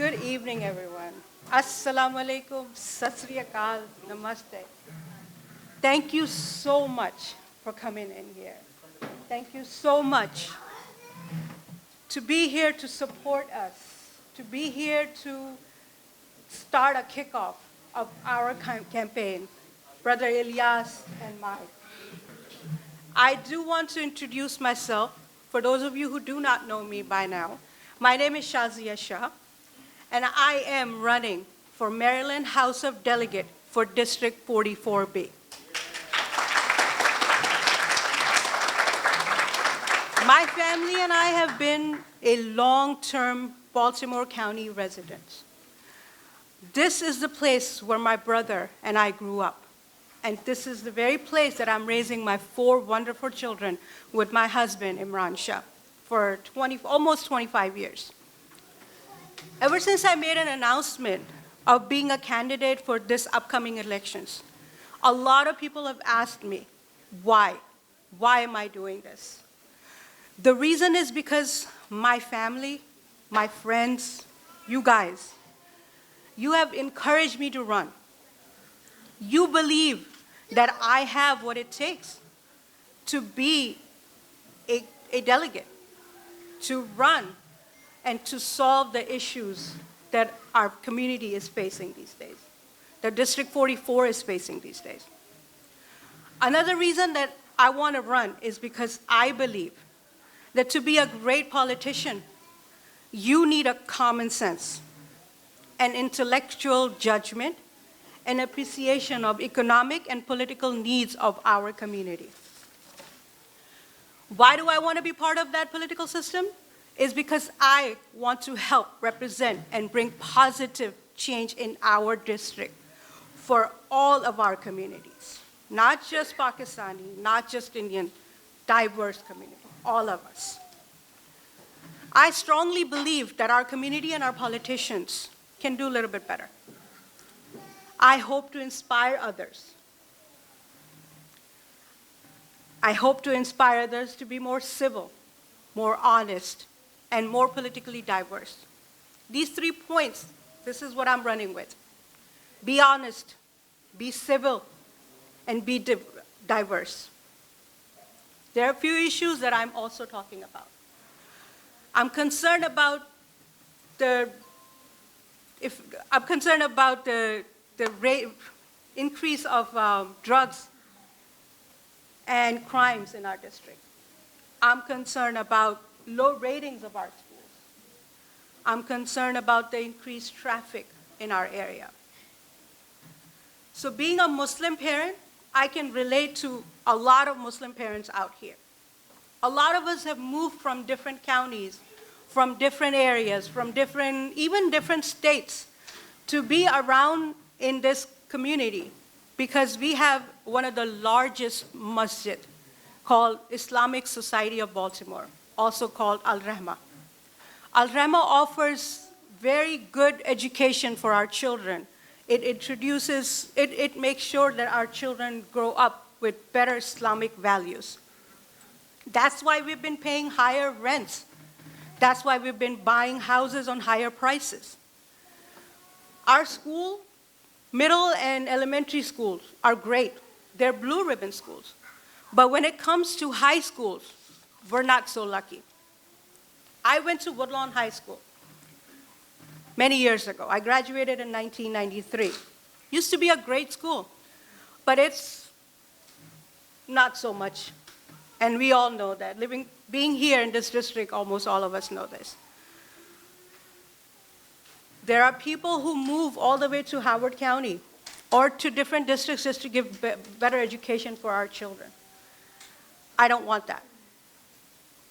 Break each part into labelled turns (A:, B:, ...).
A: Good evening, everyone. Assalamu alaikum, sat sri akal, namaste. Thank you so much for coming in here. Thank you so much to be here to support us, to be here to start a kickoff of our campaign, Brother Ilyas and mine. I do want to introduce myself. For those of you who do not know me by now, my name is Shazia Shah, and I am running for Maryland House of Delegate for District 44B. My family and I have been a long-term Baltimore County resident. This is the place where my brother and I grew up. And this is the very place that I'm raising my 4 wonderful children with my husband, Imran Shah, for almost 25 years. Ever since I made an announcement of being a candidate for this upcoming elections, a lot of people have asked me, why? Why am I doing this? The reason is because my family, my friends, you guys, you have encouraged me to run. You believe that I have what it takes to be a delegate, to run, and to solve the issues that our community is facing these days, that District 44 is facing these days. Another reason that I want to run is because I believe that to be a great politician, you need a common sense, an intellectual judgment, and appreciation of economic and political needs of our community. Why do I want to be part of that political system? Is because I want to help represent and bring positive change in our district for all of our communities, not just Pakistani, not just Indian, diverse community, all of us. I strongly believe that our community and our politicians can do a little bit better. I hope to inspire others. I hope to inspire others to be more civil, more honest, and more politically diverse. These 3 points, this is what I'm running with. Be honest, be civil, and be diverse. There are a few issues that I'm also talking about. I'm concerned about the increase of drugs and crimes in our district. I'm concerned about low ratings of our schools. I'm concerned about the increased traffic in our area. So being a Muslim parent, I can relate to a lot of Muslim parents out here. A lot of us have moved from different counties, from different areas, from even different states to be around in this community because we have one of the largest masjid called Islamic Society of Baltimore, also called Al-Rahma. Al-Rahma offers very good education for our children. It makes sure that our children grow up with better Islamic values. That's why we've been paying higher rents. That's why we've been buying houses on higher prices. Our school, middle and elementary schools are great. They're blue ribbon schools. But when it comes to high schools, we're not so lucky. I went to Woodlawn High School many years ago. I graduated in 1993. Used to be a great school, but it's not so much. And we all know that. Being here in this district, almost all of us know this. There are people who move all the way to Howard County or to different districts just to give better education for our children. I don't want that.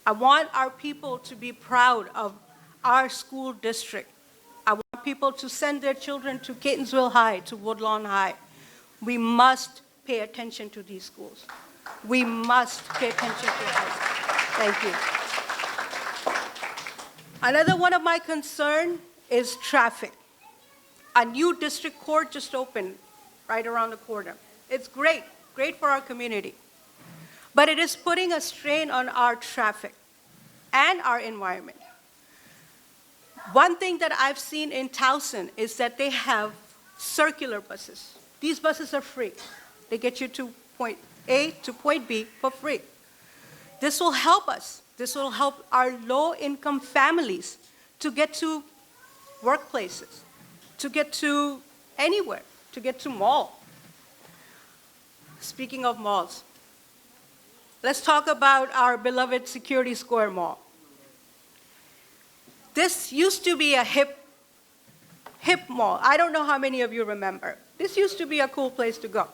A: I want our people to be proud of our school district. I want people to send their children to Catonsville High, to Woodlawn High. We must pay attention to these schools. We must pay attention to high school. Thank you. Another one of my concerns is traffic. A new district court just opened right around the corner. It's great for our community. But it is putting a strain on our traffic and our environment. One thing that I've seen in Towson is that they have circular buses. These buses are free. They get you to point A to point B for free. This will help us. This will help our low-income families to get to workplaces, to get to anywhere, to get to mall. Speaking of malls, let's talk about our beloved Security Square Mall. This used to be a hip mall. I don't know how many of you remember. This used to be a cool place to go.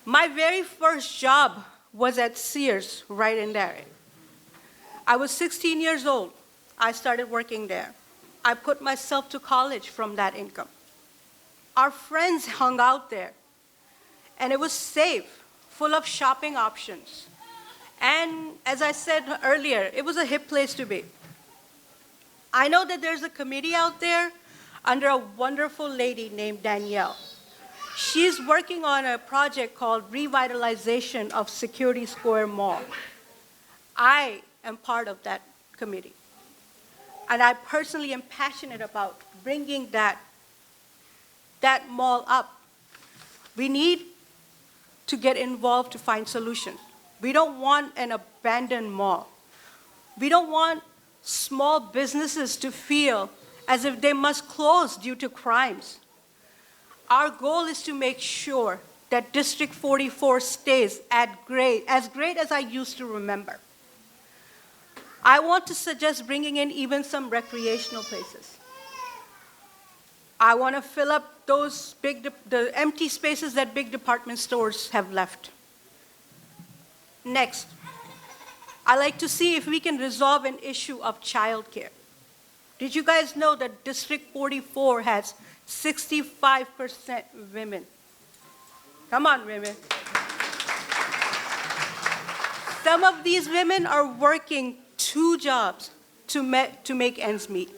A: My very first job was at Sears, right in there. I was 16 years old. I started working there. I put myself to college from that income. Our friends hung out there, and it was safe, full of shopping options. And as I said earlier, it was a hip place to be. I know that there's a committee out there under a wonderful lady named Danielle. She's working on a project called Revitalization of Security Square Mall. I am part of that committee. And I personally am passionate about bringing that mall up. We need to get involved to find solutions. We don't want an abandoned mall. We don't want small businesses to feel as if they must close due to crimes. Our goal is to make sure that District 44 stays as great as I used to remember. I want to suggest bringing in even some recreational places. I want to fill up those the empty spaces that big department stores have left. Next, I like to see if we can resolve an issue of childcare. Did you guys know that District 44 has 65% women? Come on, women. Some of these women are working 2 jobs to make ends meet.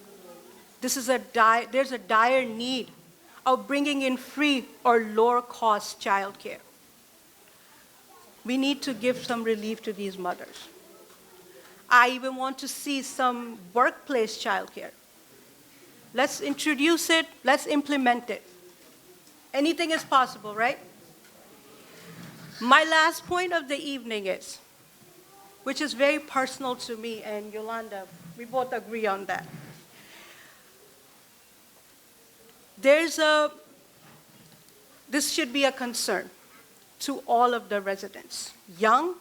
A: There's a dire need of bringing in free or lower cost childcare. We need to give some relief to these mothers. I even want to see some workplace childcare. Let's introduce it, let's implement it. Anything is possible, right? My last point of the evening is, which is very personal to me and Yolanda, we both agree on that. This should be a concern to all of the residents, young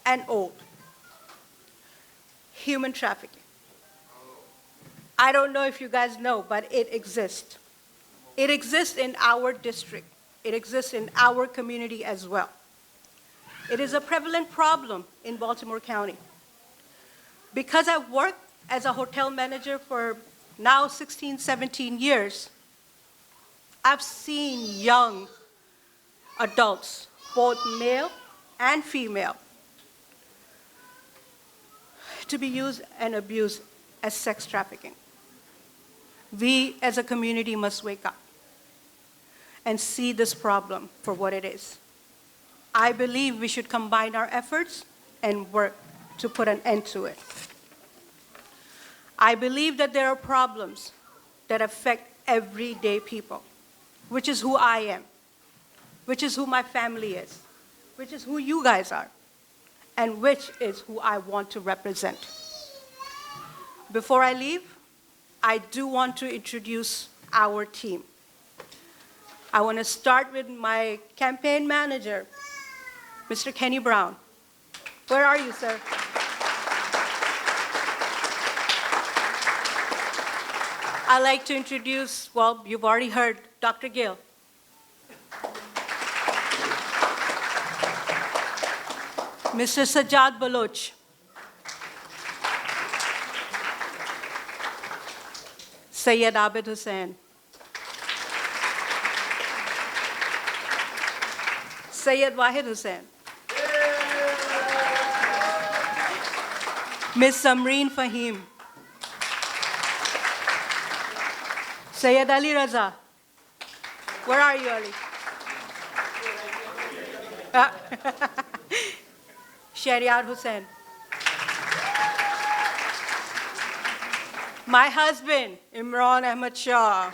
A: and old. Human trafficking. I don't know if you guys know, but it exists. It exists in our district. It exists in our community as well. It is a prevalent problem in Baltimore County. Because I've worked as a hotel manager for now 16, 17 years, I've seen young adults, both male and female, to be used and abused as sex trafficking. We as a community must wake up and see this problem for what it is. I believe we should combine our efforts and work to put an end to it. I believe that there are problems that affect everyday people, which is who I am, which is who my family is, which is who you guys are, and which is who I want to represent. Before I leave, I do want to introduce our team. I want to start with my campaign manager, Mr. Kenny Brown. Where are you, sir? I'd like to introduce, well, you've already heard, Dr. Gill. Mr. Sajjad Baloch. Sayyid Abid Hussain. Sayyid Wahid Hussain. Ms. Samreen Fahim. Sayyid Ali Raza. Where are you, Ali? Shariar Hussain. My husband, Imran Ahmad Shah.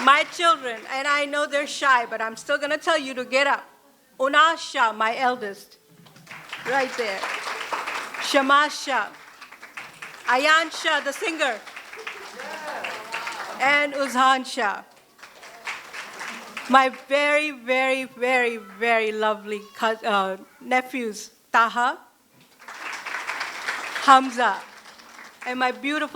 A: My children, and I know they're shy, but I'm still going to tell you to get up. Unas Shah, my eldest, right there. Shama Shah. Ayan Shah, the singer. And Uzhan Shah. My very, very, very, very lovely nephews, Taha, Hamza, and my beautiful